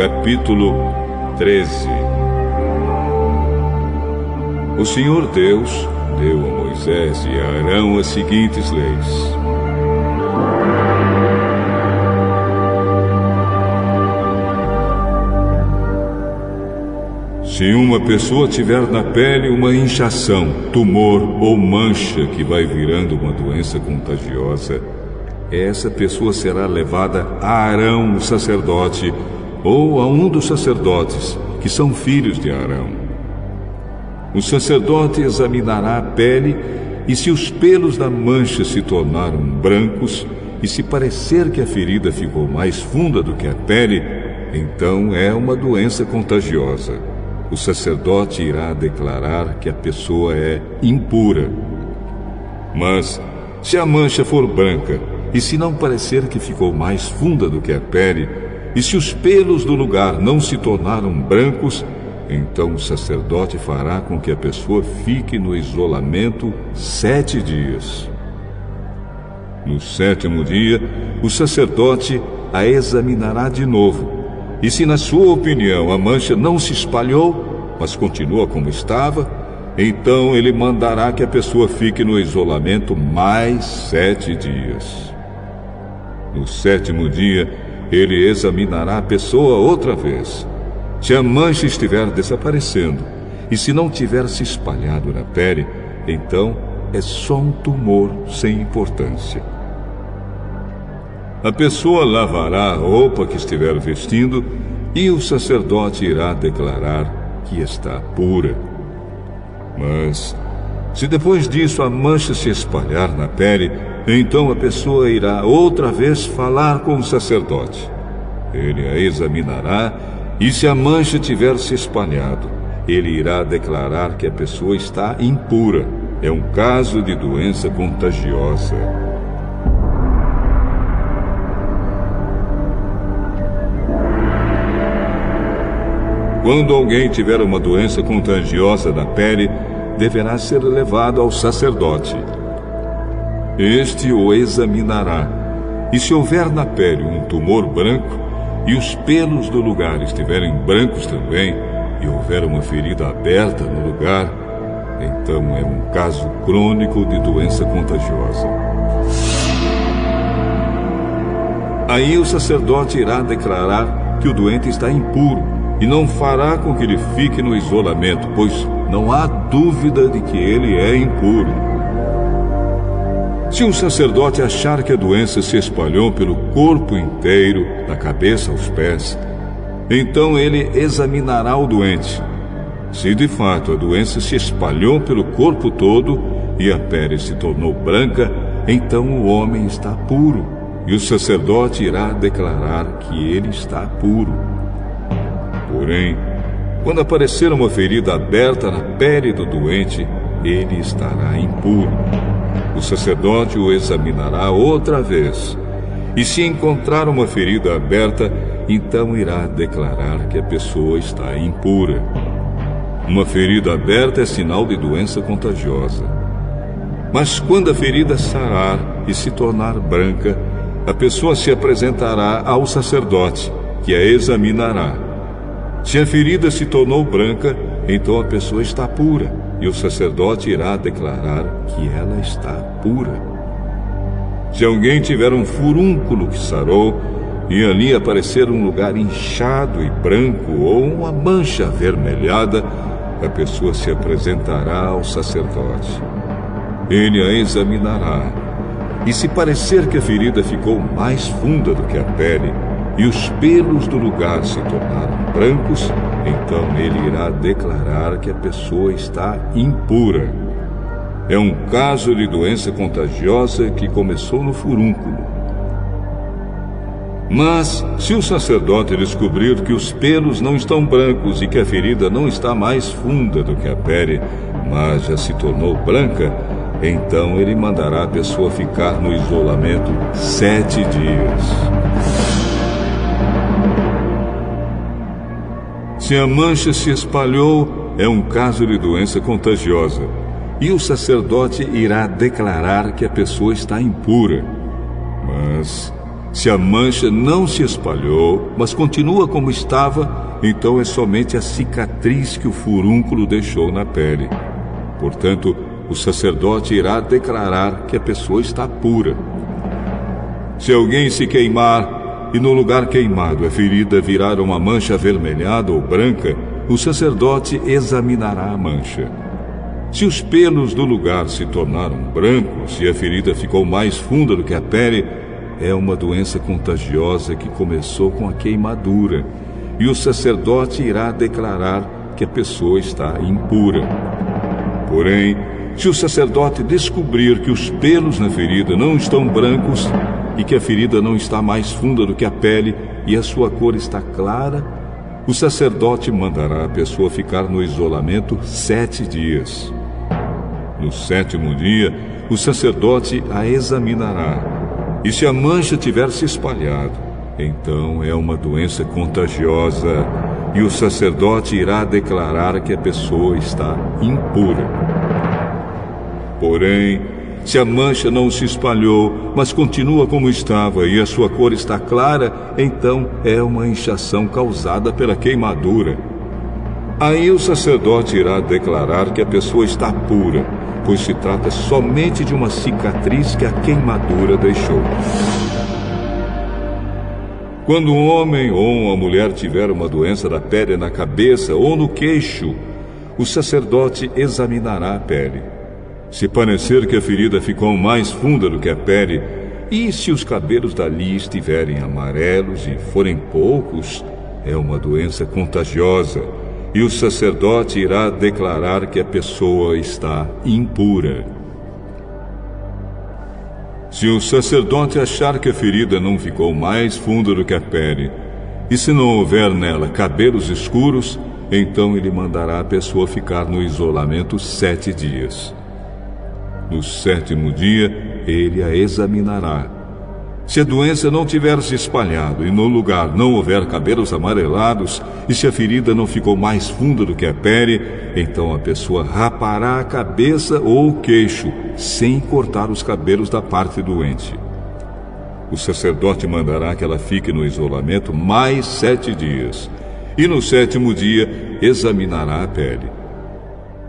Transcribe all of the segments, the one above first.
Capítulo 13. O Senhor Deus deu a Moisés e a Arão as seguintes leis. Se uma pessoa tiver na pele uma inchação, tumor ou mancha que vai virando uma doença contagiosa, essa pessoa será levada a Arão, o sacerdote, ou a um dos sacerdotes, que são filhos de Arão. O sacerdote examinará a pele, e se os pelos da mancha se tornaram brancos, e se parecer que a ferida ficou mais funda do que a pele, então é uma doença contagiosa. O sacerdote irá declarar que a pessoa é impura. Mas, se a mancha for branca, e se não parecer que ficou mais funda do que a pele, e se os pelos do lugar não se tornaram brancos, então o sacerdote fará com que a pessoa fique no isolamento 7 dias. No 7º dia, o sacerdote a examinará de novo. E se na sua opinião a mancha não se espalhou, mas continua como estava, então ele mandará que a pessoa fique no isolamento mais 7 dias. No 7º dia, ele examinará a pessoa outra vez. Se a mancha estiver desaparecendo, e se não tiver se espalhado na pele, então é só um tumor sem importância. A pessoa lavará a roupa que estiver vestindo, e o sacerdote irá declarar que está pura. Mas, se depois disso a mancha se espalhar na pele, então a pessoa irá outra vez falar com o sacerdote. Ele a examinará, e se a mancha tiver se espalhado, ele irá declarar que a pessoa está impura. É um caso de doença contagiosa. Quando alguém tiver uma doença contagiosa na pele, deverá ser levado ao sacerdote. Este o examinará, e se houver na pele um tumor branco, e os pelos do lugar estiverem brancos também, e houver uma ferida aberta no lugar, então é um caso crônico de doença contagiosa. Aí o sacerdote irá declarar que o doente está impuro, e não fará com que ele fique no isolamento, pois não há dúvida de que ele é impuro. Se um sacerdote achar que a doença se espalhou pelo corpo inteiro, da cabeça aos pés, então ele examinará o doente. Se de fato a doença se espalhou pelo corpo todo e a pele se tornou branca, então o homem está puro, e o sacerdote irá declarar que ele está puro. Porém, quando aparecer uma ferida aberta na pele do doente, ele estará impuro. O sacerdote o examinará outra vez, e se encontrar uma ferida aberta, então irá declarar que a pessoa está impura. Uma ferida aberta é sinal de doença contagiosa. Mas quando a ferida sarar e se tornar branca, a pessoa se apresentará ao sacerdote, que a examinará. Se a ferida se tornou branca, então a pessoa está pura, e o sacerdote irá declarar que ela está pura. Se alguém tiver um furúnculo que sarou, e ali aparecer um lugar inchado e branco ou uma mancha avermelhada, a pessoa se apresentará ao sacerdote. Ele a examinará, e se parecer que a ferida ficou mais funda do que a pele, e os pelos do lugar se tornaram brancos, então ele irá declarar que a pessoa está impura. É um caso de doença contagiosa que começou no furúnculo. Mas, se o sacerdote descobrir que os pelos não estão brancos e que a ferida não está mais funda do que a pele, mas já se tornou branca, então ele mandará a pessoa ficar no isolamento 7 dias. Se a mancha se espalhou, é um caso de doença contagiosa, e o sacerdote irá declarar que a pessoa está impura. Mas, Se a mancha não se espalhou, mas continua como estava, então é somente a cicatriz que o furúnculo deixou na pele. Portanto, o sacerdote irá declarar que a pessoa está pura. Se alguém se queimar e no lugar queimado a ferida virar uma mancha avermelhada ou branca, o sacerdote examinará a mancha. Se os pelos do lugar se tornaram brancos e a ferida ficou mais funda do que a pele, é uma doença contagiosa que começou com a queimadura, e o sacerdote irá declarar que a pessoa está impura. Porém, se o sacerdote descobrir que os pelos na ferida não estão brancos e que a ferida não está mais funda do que a pele e a sua cor está clara, o sacerdote mandará a pessoa ficar no isolamento 7 dias. No 7º dia, o sacerdote a examinará. E se a mancha tiver se espalhado, então é uma doença contagiosa e o sacerdote irá declarar que a pessoa está impura. Porém, se a mancha não se espalhou, mas continua como estava e a sua cor está clara, então é uma inchação causada pela queimadura. Aí o sacerdote irá declarar que a pessoa está pura, pois se trata somente de uma cicatriz que a queimadura deixou. Quando um homem ou uma mulher tiver uma doença da pele na cabeça ou no queixo, o sacerdote examinará a pele. Se parecer que a ferida ficou mais funda do que a pele, e se os cabelos dali estiverem amarelos e forem poucos, é uma doença contagiosa, e o sacerdote irá declarar que a pessoa está impura. Se o sacerdote achar que a ferida não ficou mais funda do que a pele, e se não houver nela cabelos escuros, então ele mandará a pessoa ficar no isolamento 7 dias. No 7º dia, ele a examinará. Se a doença não tiver se espalhado e no lugar não houver cabelos amarelados, e se a ferida não ficou mais funda do que a pele, então a pessoa rapará a cabeça ou o queixo, sem cortar os cabelos da parte doente. O sacerdote mandará que ela fique no isolamento mais 7 dias, e no 7º dia examinará a pele.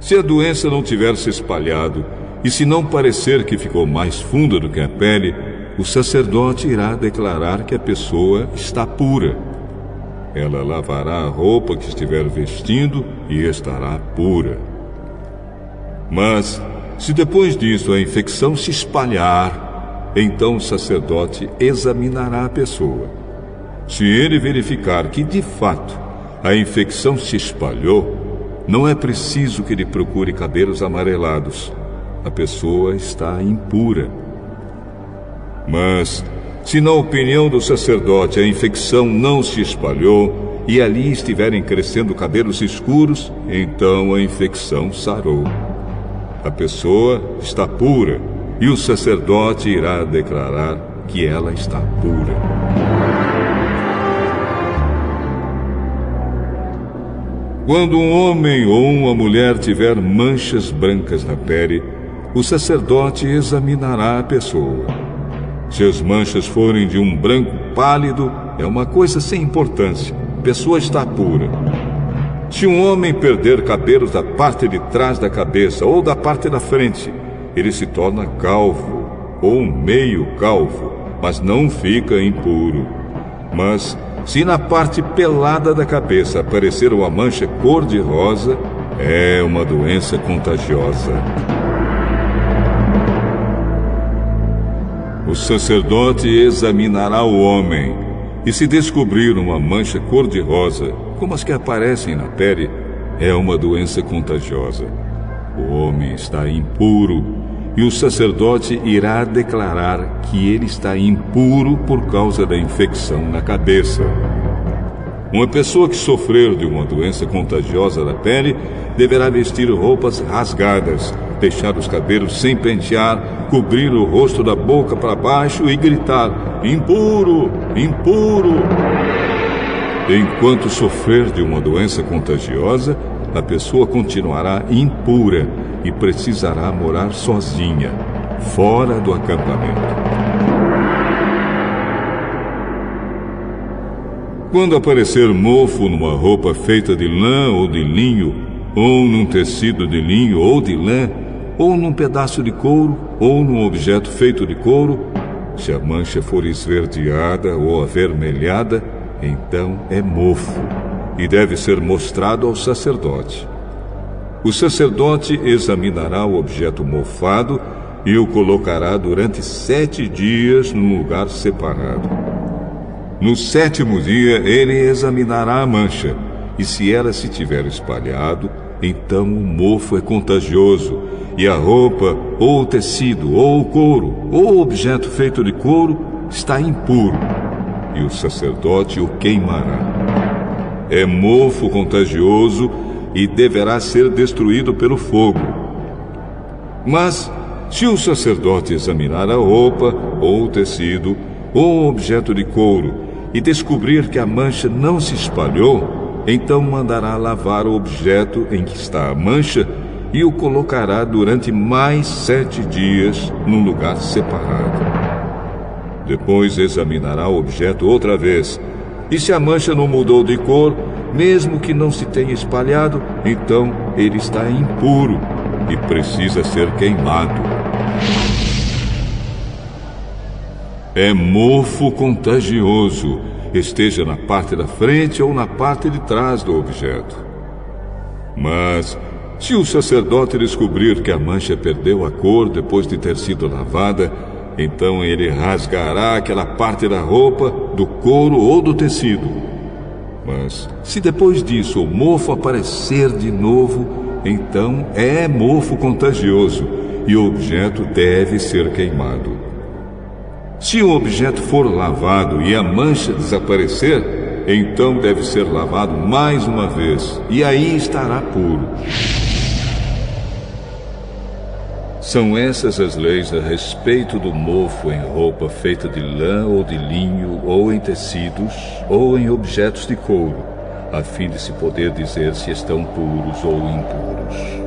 Se a doença não tiver se espalhado, e se não parecer que ficou mais funda do que a pele, o sacerdote irá declarar que a pessoa está pura. Ela lavará a roupa que estiver vestindo e estará pura. Mas, se depois disso a infecção se espalhar, então o sacerdote examinará a pessoa. Se ele verificar que, de fato, a infecção se espalhou, não é preciso que ele procure cabelos amarelados. A pessoa está impura. Mas, se na opinião do sacerdote a infecção não se espalhou e ali estiverem crescendo cabelos escuros, então a infecção sarou. A pessoa está pura e o sacerdote irá declarar que ela está pura. Quando um homem ou uma mulher tiver manchas brancas na pele, o sacerdote examinará a pessoa. Se as manchas forem de um branco pálido, é uma coisa sem importância. A pessoa está pura. Se um homem perder cabelos da parte de trás da cabeça ou da parte da frente, ele se torna calvo ou meio calvo, mas não fica impuro. Mas, se na parte pelada da cabeça aparecer uma mancha cor-de-rosa, é uma doença contagiosa. O sacerdote examinará o homem, e se descobrir uma mancha cor-de-rosa, como as que aparecem na pele, é uma doença contagiosa. O homem está impuro, e o sacerdote irá declarar que ele está impuro por causa da infecção na cabeça. Uma pessoa que sofrer de uma doença contagiosa da pele deverá vestir roupas rasgadas, deixar os cabelos sem pentear, cobrir o rosto da boca para baixo e gritar: impuro, impuro! Enquanto sofrer de uma doença contagiosa, a pessoa continuará impura e precisará morar sozinha, fora do acampamento. Quando aparecer mofo numa roupa feita de lã ou de linho, ou num tecido de linho ou de lã, ou num pedaço de couro, ou num objeto feito de couro, se a mancha for esverdeada ou avermelhada, então é mofo e deve ser mostrado ao sacerdote. O sacerdote examinará o objeto mofado e o colocará durante 7 dias num lugar separado. No 7º dia, ele examinará a mancha, e se ela se tiver espalhado, então o mofo é contagioso, e a roupa, ou o tecido, ou o couro, ou o objeto feito de couro está impuro, e o sacerdote o queimará. É mofo contagioso e deverá ser destruído pelo fogo. Mas, se o sacerdote examinar a roupa, ou o tecido, ou o objeto de couro, e descobrir que a mancha não se espalhou, então mandará lavar o objeto em que está a mancha e o colocará durante mais 7 dias num lugar separado. Depois examinará o objeto outra vez, e se a mancha não mudou de cor, mesmo que não se tenha espalhado, então ele está impuro e precisa ser queimado. É mofo contagioso, esteja na parte da frente ou na parte de trás do objeto. Mas, se o sacerdote descobrir que a mancha perdeu a cor depois de ter sido lavada, então ele rasgará aquela parte da roupa, do couro ou do tecido. Mas, se depois disso o mofo aparecer de novo, então é mofo contagioso e o objeto deve ser queimado. Se o objeto for lavado e a mancha desaparecer, então deve ser lavado mais uma vez, e aí estará puro. São essas as leis a respeito do mofo em roupa feita de lã ou de linho, ou em tecidos, ou em objetos de couro, a fim de se poder dizer se estão puros ou impuros.